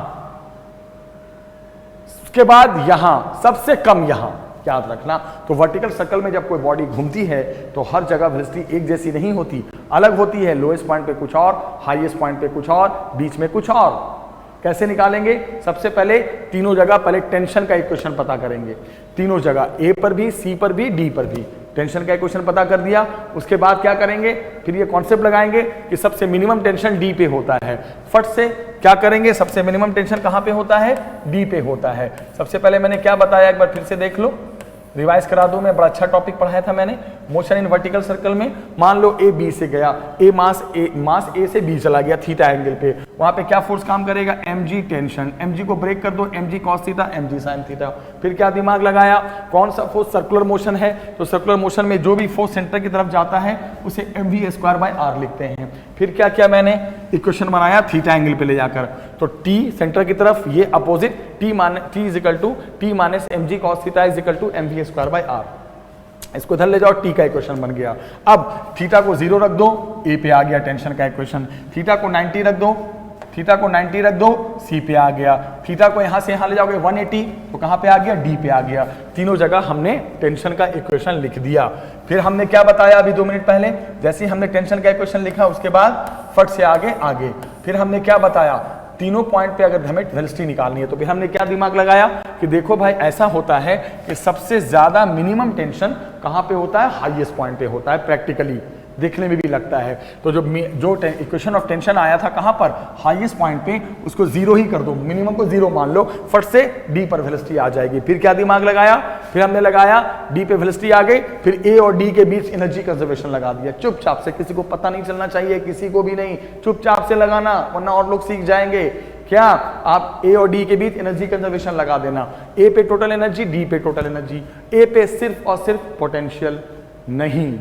उसके बाद यहां, सबसे कम यहां, याद रखना। तो वर्टिकल सर्कल में जब कोई बॉडी घूमती है तो हर जगह वेलोसिटी एक जैसी नहीं होती, अलग होती है। लोएस्ट पॉइंट पे कुछ और, हाईएस्ट पॉइंट पे कुछ और, बीच में कुछ और। कैसे निकालेंगे? सबसे पहले तीनों जगह पहले टेंशन का इक्वेशन पता करेंगे, तीनों जगह, ए पर भी, सी पर भी, डी पर भी। टेंशन का इक्वेशन पता कर दिया, उसके बाद क्या करेंगे? फिर ये कॉन्सेप्ट लगाएंगे कि सबसे मिनिमम टेंशन डी पे होता है। फट से क्या करेंगे? सबसे मिनिमम टेंशन कहां पे होता है? डी पे होता है। सबसे पहले मैंने क्या बताया, एक बार फिर से देख लो, रिवाइज करा दूं मैं, बड़ा अच्छा टॉपिक पढ़ाया था मैंने मोशन इन वर्टिकल सर्कल में। मान लो ए बी से गया, मास ए से बी चला गया थीटा एंगल पे, वहां पे क्या फोर्स काम करेगा? mg tension. mg को ब्रेक कर दो, mg cos theta, mg sin theta. फिर क्या दिमाग लगाया? कौन सा फोर्स? सर्कुलर मोशन है, तो सर्कुलर मोशन में जो भी फोर्स सेंटर की तरफ जाता है उसे mv स्क्वायर बाय r लिखते हैं। फिर क्या किया मैंने? इक्वेशन बनाया थीटा एंगल पे ले जाकर, तो t सेंटर की तरफ, ये opposite, t is equal to t minus mg cos theta is equal to mv square by r। इसको इधर ले जाओ, टी का इक्वेशन बन गया। अब थीटा को 0 रख दो, ए पे आ गया टेंशन का इक्वेशन। थीटा को 90 रख दो, थीटा को 90 रख दो, सी पे आ गया। थीटा को यहां से यहां ले जाओगे 180, तो कहां पे आ गया? डी पे आ गया। तीनों जगह हमने टेंशन का इक्वेशन लिख दिया। फिर हमने क्या बताया अभी 2 मिनट पहले? जैसे ही हमने टेंशन का इक्वेशन लिखा उसके बाद फट से आगे। फिर हमने क्या बताया? तीनों पॉइंट पे अगर हमें वेलोसिटी निकालनी है तो फिर हमने क्या दिमाग लगाया कि देखो भाई ऐसा होता है कि सबसे ज्यादा मिनिमम टेंशन कहां पे होता है? हाईएस्ट पॉइंट पे होता है प्रैक्टिकली। देखने में भी लगता है। तो जो इक्वेशन ऑफ टेंशन आया था कहां पर, हाईएस्ट पॉइंट पे, उसको जीरो ही कर दो, मिनिमम को जीरो मान लो, फट से डी पर वेलोसिटी आ जाएगी। फिर क्या दिमाग लगाया, फिर हमने लगाया डी पे वेलोसिटी आ गई, फिर ए और डी के बीच एनर्जी कंजर्वेशन लगा दिया चुपचाप से, किसी को पता नहीं चलना चाहिए, किसी को भी नहीं, चुपचाप से लगाना वरना और लोग सीख जाएंगे। क्या आप ए और डी के बीच एनर्जी कंजर्वेशन लगा देना, ए पे टोटल एनर्जी, डी पे टोटल एनर्जी, ए पे सिर्फ और सिर्फ पोटेंशियल नहीं,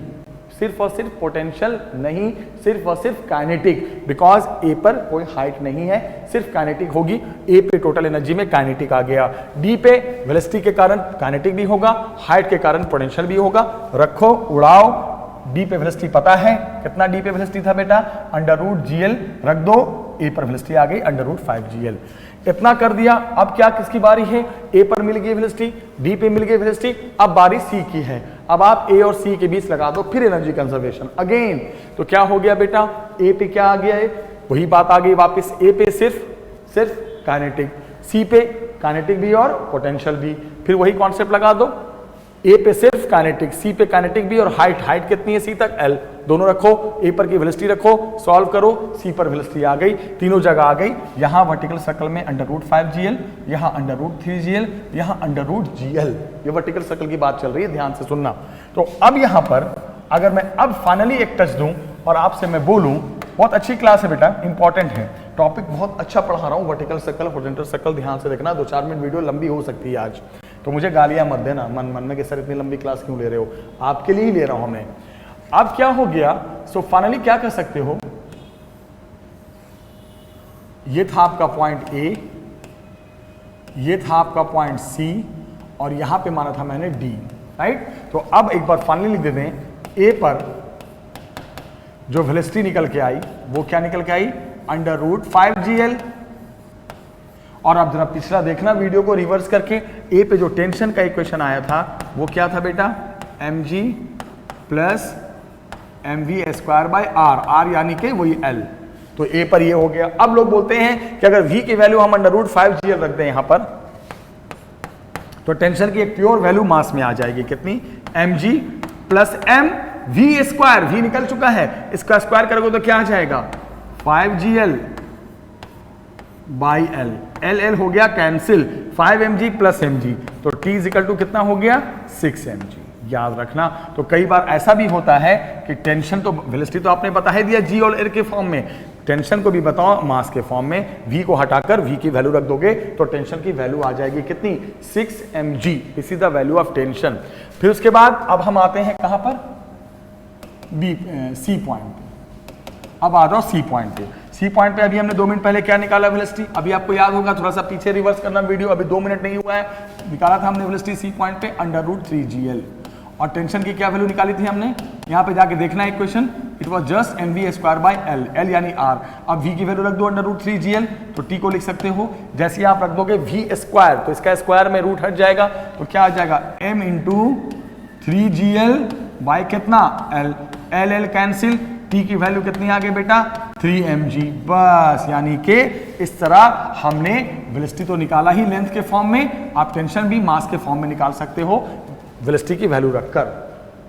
सिर्फ और सिर्फ पोटेंशियल नहीं, सिर्फ और सिर्फ काइनेटिक, बिकॉज ए पर कोई हाइट नहीं है, सिर्फ काइनेटिक होगी। ए पे टोटल एनर्जी में काइनेटिक आ गया, डी पे वेलोसिटी के कारण काइनेटिक भी होगा, हाइट के कारण पोटेंशियल भी होगा। रखो, उड़ाओ, डी पे वेलोसिटी पता है, कितना डी पे वेलोसिटी था बेटा, √GL रख दो, ए पर वेलोसिटी आ गई √5GL। इतना कर दिया, अब क्या किसकी बारी है, ए पर मिल गई वेलोसिटी, डी पे मिल गई वेलोसिटी, अब बारी सी की है। अब आप ए और सी के बीच लगा दो फिर एनर्जी कंजर्वेशन अगेन, तो क्या हो गया बेटा, ए पे क्या आ गया है, वही बात आ गई वापस, ए पे सिर्फ काइनेटिक, सी पे काइनेटिक भी और पोटेंशियल भी, फिर वही कॉन्सेप्ट लगा दो, ए पे सिर्फ काइनेटिक, सी पे काइनेटिक भी और हाइट कितनी है सी तक, L, दोनों रखो, ए पर की वेलोसिटी रखो, सॉल्व करो, सी पर वेलोसिटी आ गई, तीनों जगह आ गई। यहां वर्टिकल सर्कल में √5GL, यहां √3GL, यहां √GL, ये वर्टिकल सर्कल की बात चल रही है, ध्यान से सुनना। तो अब यहां पर अगर मैं अब फाइनली एक टच दूं और आपसे मैं बोलूं, बहुत अच्छी क्लास है बेटा, इंपॉर्टेंट है टॉपिक, बहुत अच्छा पढ़ा रहा हूं, वर्टिकल सर्कल, हॉरिजॉन्टल सर्कल, ध्यान से देखना, 2-4 मिनट वीडियो लंबी हो सकती है आज, तो मुझे गालियां मत देना मन में कि सर इतनी लंबी क्लास क्यों ले रहे हो, आपके लिए ही ले रहा हूं मैं। अब क्या हो गया, सो फाइनली क्या कर सकते हो, ये था आपका पॉइंट ए, ये था आपका पॉइंट सी, और यहां पे माना था मैंने डी, राइट। तो अब एक बार फाइनली लिख देते हैं, ए पर जो वेलोसिटी निकल के आई वो क्या निकल के आई, √5GL, और अब जरा पिछला देखना वीडियो को रिवर्स करके, ए पे जो टेंशन का इक्वेशन आया था वो क्या था बेटा, mg + mv²/r, r यानी कि वही L, तो ए पर ये हो गया। अब लोग बोलते हैं कि अगर v की वैल्यू हम √5GL रख दें यहां पर, तो टेंशन की एक प्योर वैल्यू मास में आ जाएगी, कितनी, mg + mv², v निकल चुका है, इसका स्क्वायर करोगे तो क्या आ जाएगा, 5GL/L, L हो गया कैंसिल, 5mg + mg, तो T = कितना हो गया, 6mg, याद रखना। तो कई बार ऐसा भी होता है कि टेंशन तो वेलोसिटी तो आपने बता ही दिया G और R के फॉर्म में, टेंशन को भी बताओ मास के फॉर्म में, V को हटाकर V की वैल्यू रख दोगे तो टेंशन की वैल्यू आ जाएगी कितनी, 6mg, this is the value of tension. फिर उसके बाद अब हम आते हैं कहां पर, सी पॉइंट पे। अब आ जाओ सी पॉइंट पे, सी पॉइंट पे अभी हमने 2 मिनट पहले क्या निकाला वेलोसिटी, अभी आपको याद होगा, थोड़ा सा पीछे रिवर्स करना वीडियो, अभी 2 मिनट नहीं हुआ है, निकाला था हमने वेलोसिटी सी पॉइंट पे √3GL, और टेंशन की क्या वैल्यू निकाली थी हमने, यहाँ पे जाके देखना है equation, it was just mv²/L, L यानी R। अब v की वैल्यू रख दो √3GL, तो t को लिख सकते हो, जैसे ही आप रख दोगे v², तो इसका स्क्वायर में रूट हट जाएगा, तो क्या आ जाएगा, m × 3GL बाय कितना, L, L कैंसिल, t की वैल्यू कितनी आ गई बेटा, 3mg, बस। यानी कि इस तरह हमने वेलोसिटी तो निकाला ही लेंथ के फॉर्म में, आप टेंशन भी मास के फॉर्म में निकाल सकते हो वेलोसिटी की वैल्यू रखकर।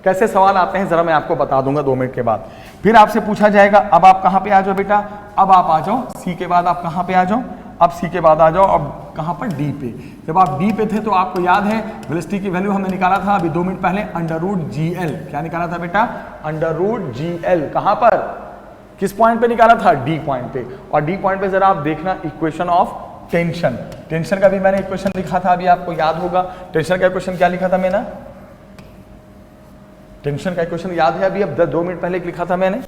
कैसे सवाल आते हैं जरा मैं आपको बता दूंगा 2 मिनट के बाद। फिर आपसे पूछा जाएगा, अब आप कहां पे आ जाओ बेटा, अब आप आ जाओ सी के बाद, आप कहां पे आ जाओ, अब सी के बाद आ जाओ, अब कहां पर, डी पे। जब आप डी पे थे तो आपको याद है वेलोसिटी की वैल्यू हमने निकाला था अभी 2 मिनट पहले, √GL, क्या निकाला था बेटा, √GL, कहां पर, किस पॉइंट पे निकाला था, डी पॉइंट पे। और डी पॉइंट पे जरा आप देखना इक्वेशन ऑफ टेंशन, टेंशन का भी मैंने इक्वेशन लिखा था, अभी आपको याद होगा, टेंशन का इक्वेशन क्या लिखा था मैंने, टेंशन का इक्वेशन याद है, अभी अब 2 मिनट पहले लिखा था मैंने,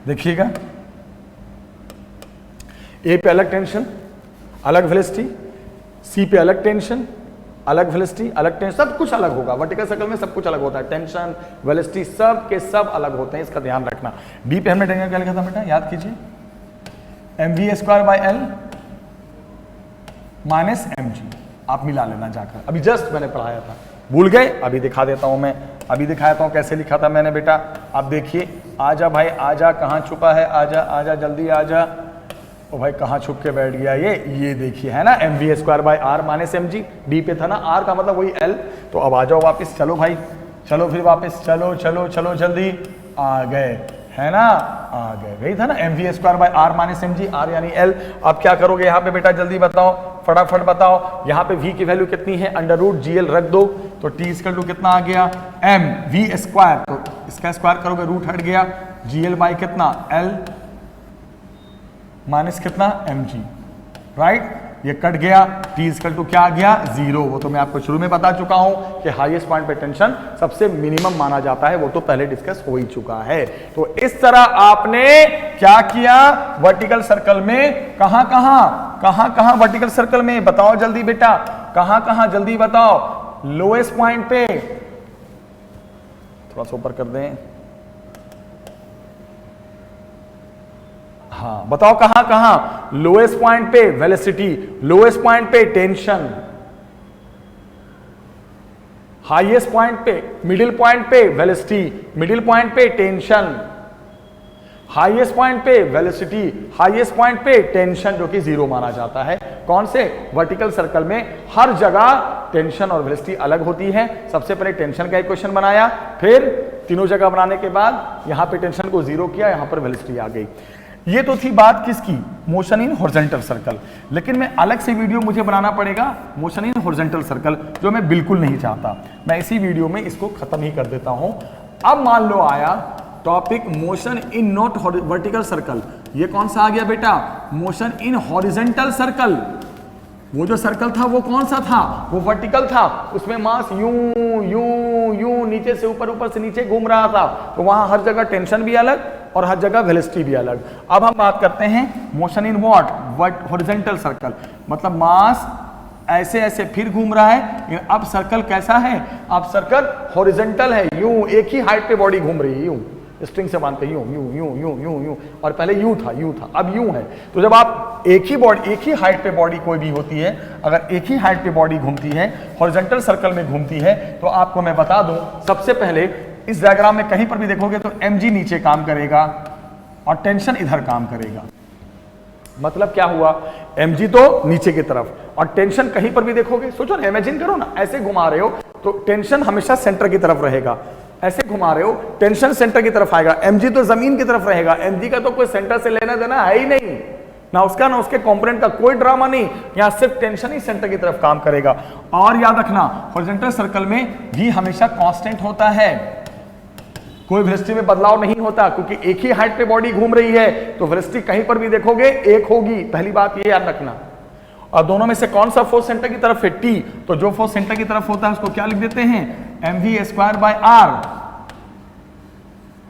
देखिएगा, ए पे अलग टेंशन, अलग वेलोसिटी, सी पे अलग टेंशन, अलग वेलोसिटी, अलग टेंशन, सब कुछ अलग होगा, वर्टिकल सर्कल में सब कुछ अलग होता है, टेंशन, वेलोसिटी, सब के सब अलग होते हैं, इसका ध्यान रखना। डी पे हमने टेंशन क्या लिखा था बेटा, याद कीजिए, mv²/L - mg, आप मिला लेना जाकर, अभी जस्ट मैंने पढ़ाया था, भूल गए, अभी दिखा देता हूं मैं, अभी दिखाता हूं कैसे लिखा था मैंने बेटा। आप देखिए, आजा भाई आजा, कहां छुपा है, आजा आजा जल्दी आजा, ओ भाई कहाँ छुप के बैठ गया ये देखिए है ना mv²/r माइनस mg, d पे था ना, r का मतलब वही l। तो अब आ जाओ वापस, चलो भाई चलो फिर वापस, चलो चलो चलो जल्दी आ गए, है ना, आ गए, वही था ना mv²/r माइनस mg, r यानी l। अब क्या करोगे यहाँ पे बेटा, जल्दी बताओ, फटाफट बताओ, यहाँ पे v की वैल्यू कितनी है, √gl रख दो, तो t इक्वल टू कितना आ गया mv², तो इसका स्क्वायर करोगे रूट हट गया, gl बाई कितना l माइनस कितना mg, राइट, ये कट गया, t इक्वल टू क्या आ गया 0। वो तो मैं आपको शुरू में बता चुका हूं कि हाईएस्ट पॉइंट पे टेंशन सबसे मिनिमम माना जाता है, वो तो पहले डिस्कस हो ही चुका है। तो इस तरह आपने क्या किया, वर्टिकल सर्कल में कहां कहां वर्टिकल सर्कल में बताओ जल्दी बेटा, कहां जल्दी बताओ, लोएस्ट पॉइंट पे, थोड़ा सा ऊपर कर दें, हाँ बताओ कहां लोएस्ट पॉइंट पे वेलोसिटी, लोएस्ट पॉइंट पे टेंशन, हाईएस्ट पॉइंट पे, मिडिल पॉइंट पे वेलोसिटी, मिडिल पॉइंट पे टेंशन, हाईएस्ट पॉइंट पे वेलोसिटी, हाईएस्ट पॉइंट पे टेंशन, जो कि 0 माना जाता है। कौन से वर्टिकल सर्कल में हर जगह टेंशन और वेलोसिटी अलग होती है। सबसे पहले टेंशन का इक्वेशन बनाया, फिर तीनों जगह बनाने के बाद यहां पे टेंशन को 0 किया, यहां पर वेलोसिटी आ गई। ये तो थी बात किसकी, मोशन इन हॉरिजॉन्टल सर्कल। लेकिन मैं अलग से वीडियो मुझे बनाना पड़ेगा मोशन इन हॉरिजॉन्टल सर्कल, जो मैं बिल्कुल नहीं चाहता। मैं इसी वीडियो में इसको खत्म ही कर देता हूं। अब मान लो आया topic motion in not vertical circle. ये कौन सा आ गया बेटा, मोशन इन हॉरिजॉन्टल सर्कल। वो जो सर्कल था वो कौन सा था, वो वर्टिकल था, उसमें मास यूं यूं यूं नीचे से ऊपर, ऊपर से नीचे घूम रहा था। तो वहां हर जगह टेंशन भी अलग और हर जगह वेलोसिटी भी अलग। अब हम बात करते हैं motion in what horizontal circle, मतलब मास ऐसे ऐसे फिर घूम रहा है। अब सर्कल कैसा है, अब सर्कल हॉरिजॉन्टल है, यूं एक ही हाइट पे बॉडी घूम रही है, यूं स्ट्रिंग से बांध के यूं यूं यूं यूं यूं यूं, और पहले यूं था अब यूं है। तो जब आप एक ही बॉडी, एक ही हाइट पे बॉडी कोई भी होती है, अगर एक ही हाइट पे बॉडी घूमती है, हॉरिजॉन्टल सर्कल में घूमती है, तो आपको मैं बता दूं, सबसे पहले इस डायग्राम में कहीं पर भी देखोगे तो mg नीचे काम करेगा और टेंशन इधर काम करेगा। मतलब क्या हुआ, mg तो नीचे की तरफ और टेंशन कहीं पर भी देखोगे, सोचो ना, इमेजिन करो ना, ऐसे घुमा रहे हो तो टेंशन हमेशा सेंटर की तरफ रहेगा, ऐसे घुमा रहे हो टेंशन सेंटर की तरफ आएगा, mg तो जमीन की तरफ रहेगा। mg का तो कोई सेंटर से लेना देना है ही नहीं, ना उसका ना उसके कंपोनेंट का कोई ड्रामा नहीं, यहां सिर्फ टेंशन ही सेंटर की तरफ काम करेगा। और याद रखना, हॉरिजॉन्टल सर्कल में भी हमेशा कांस्टेंट होता है, कोई वेलोसिटी में बदलाव नहीं होता, क्योंकि एक ही हाइट पे बॉडी घूम रही है, तो वेलोसिटी कहीं पर भी देखोगे एक होगी, पहली बात ये याद रखना। और दोनों में से कौन सा फोर्स सेंटर की तरफ है, T, तो जो फोर्स सेंटर की तरफ होता है उसको क्या लिख देते हैं, mv²/r,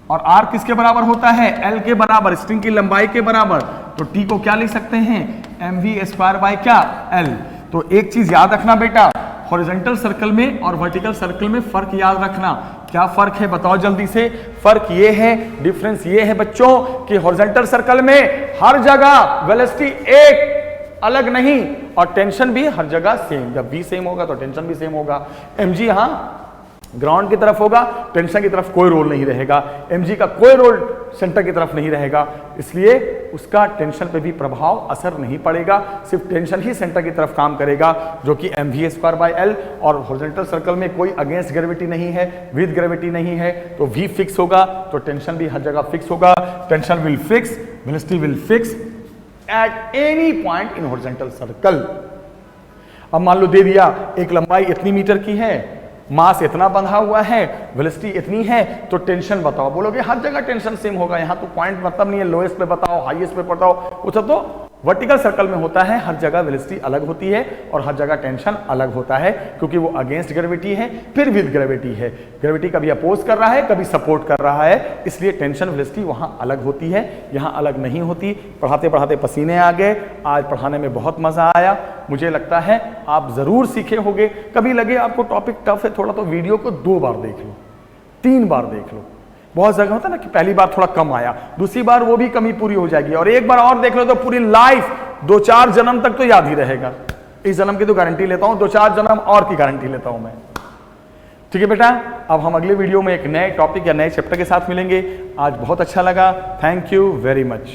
और r किसके बराबर होता है, l के बराबर, स्ट्रिंग की लंबाई के बराबर। तो T को क्या लिख सकते हैं, mv²/l। तो एक चीज याद रखना बेटा, हॉरिजॉन्टल सर्कल में और वर्टिकल सर्कल में फर्क याद रखना। क्या फर्क है बताओ जल्दी से, फर्क ये है, डिफरेंस ये है बच्चों कि हॉरिजॉन्टल सर्कल में हर जगह वेलोसिटी एक अलग नहीं और टेंशन भी हर जगह सेम। जब v सेम होगा तो टेंशन भी सेम होगा। mg यहां ग्राउंड की तरफ होगा, टेंशन की तरफ कोई रोल नहीं रहेगा, mg का कोई रोल सेंटर की तरफ नहीं रहेगा, इसलिए उसका टेंशन पे भी प्रभाव असर नहीं पड़ेगा, सिर्फ टेंशन ही सेंटर की तरफ काम करेगा, जो कि mv²/l। और हॉरिजॉन्टल सर्कल में कोई अगेंस्ट ग्रेविटी नहीं है, विद ग्रेविटी नहीं है, तो v फिक्स होगा तो टेंशन भी हर जगह फिक्स होगा। Tension will fix, velocity will fix at any point in horizontal circle. अब मान लो दे दिया एक लंबाई इतनी मीटर की है, मास इतना बंधा हुआ है, वेलोसिटी इतनी है, तो टेंशन बताओ, बोलोगे हर जगह टेंशन सेम होगा, यहां तो पॉइंट मतलब नहीं है, लोएस्ट पे बताओ, हाईएस्ट पे बताओ, वो सब तो वर्टिकल सर्कल में होता है, हर जगह वेलोसिटी अलग होती है और हर जगह टेंशन अलग होता है, क्योंकि वो अगेंस्ट ग्रेविटी है, फिर विद ग्रेविटी है। ग्रेविटी कभी अपोज कर रहा है, कभी सपोर्ट कर रहा है, इसलिए टेंशन वेलोसिटी वहां अलग होती है, यहां अलग नहीं होती। पढ़ाते पढ़ाते पसीने आ गए, आज पढ़ाने में बहुत मजा आया, मुझे लगता है आप जरूर सीखे होंगे। कभी लगे आपको टॉपिक टफ है थोड़ा, तो वीडियो को 2 बार देख लो, 3 बार देख लो। बहुत जगह होता है ना कि पहली बार थोड़ा कम आया, दूसरी बार वो भी कमी पूरी हो जाएगी, और एक बार और देख लो तो पूरी लाइफ 2-4 जन्म तक तो याद ही रहेगा। इस जन्म की तो गारंटी लेता हूं, 2-4 जन्म और की गारंटी लेता हूं मैं। ठीक है बेटा, अब हम अगले वीडियो में एक नए टॉपिक या नए चैप्टर के साथ मिलेंगे। आज बहुत अच्छा लगा, थैंक यू वेरी मच।